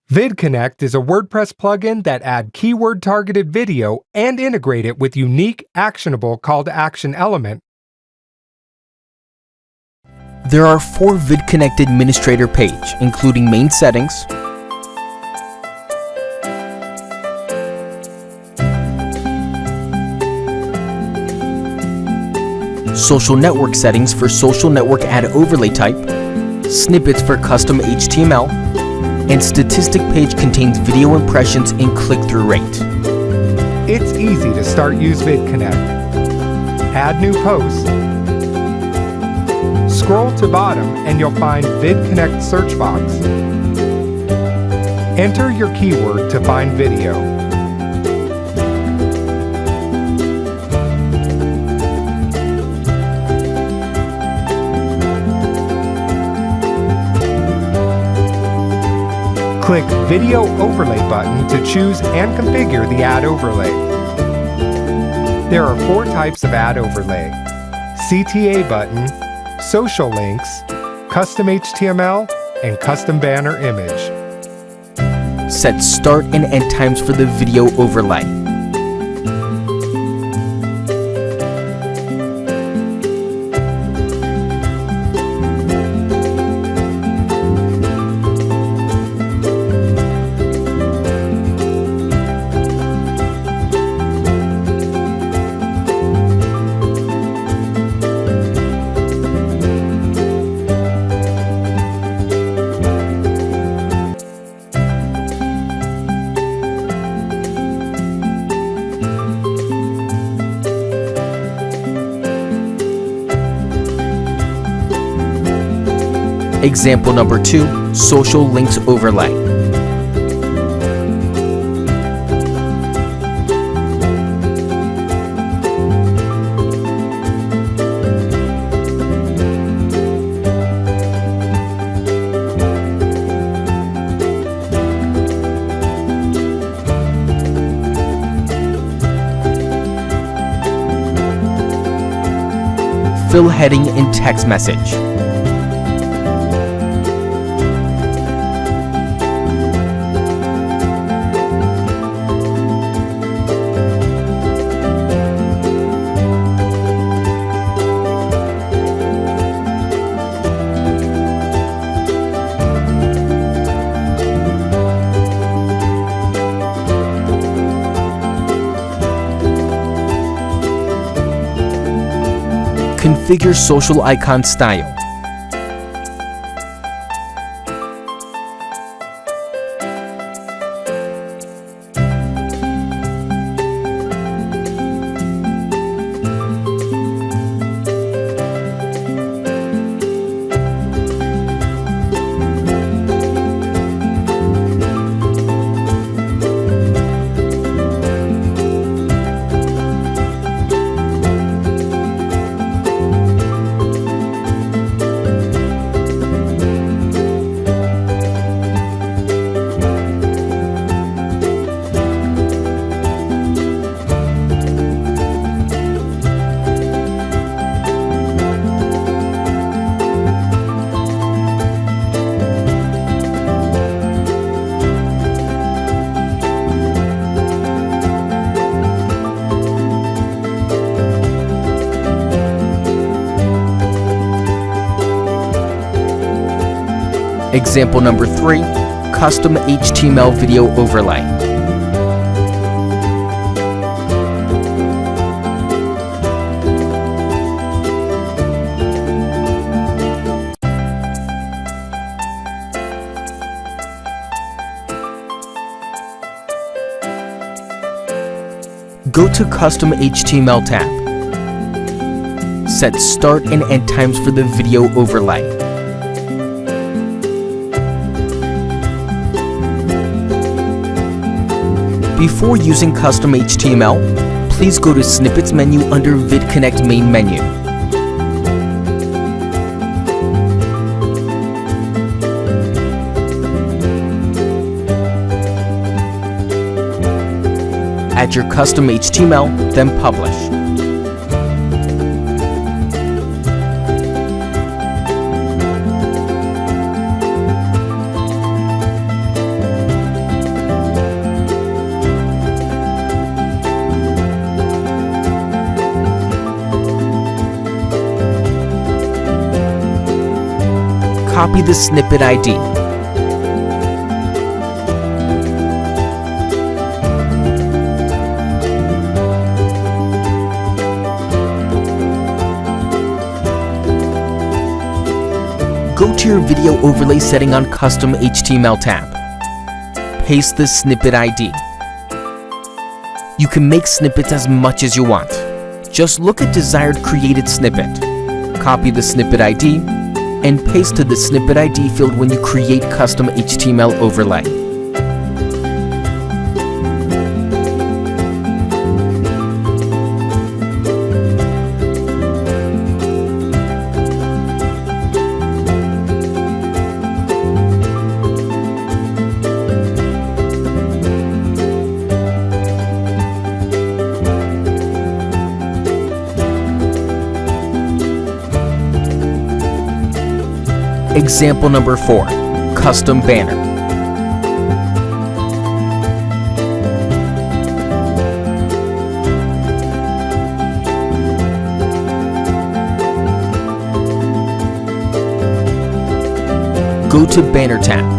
Vid Connect is a WordPress plugin that adds keyword-targeted video and integrate it with unique, actionable call-to-action element. There are 4 VidConnect administrator page, including main settings, social network settings for social network ad overlay type, snippets for custom HTML, and statistic page contains video impressions and click-through rate. It's easy to start use Vid Connect. Add new posts. Scroll to bottom and you'll find VidConnect search box. Enter your keyword to find video. Click Video Overlay button to choose and configure the ad overlay. There are 4 types of ad overlay: CTA button, social links, custom HTML, and custom banner image. Set start and end times for the video overlay. Example number 2, social links overlay. Fill heading in text message. Configure social icon style. Example number 3, custom HTML video overlay. Go to Custom HTML tab. Set start and end times for the video overlay. Before using custom HTML, please go to Snippets menu under VidConnect main menu. Add your custom HTML, then publish. Copy the snippet ID. Go to your video overlay setting on Custom HTML tab. Paste the snippet ID. You can make snippets as much as you want. Just look at desired created snippet. Copy the snippet ID and paste to the snippet ID field when you create custom HTML overlay. Example number 4, custom banner. Go to Banner tab.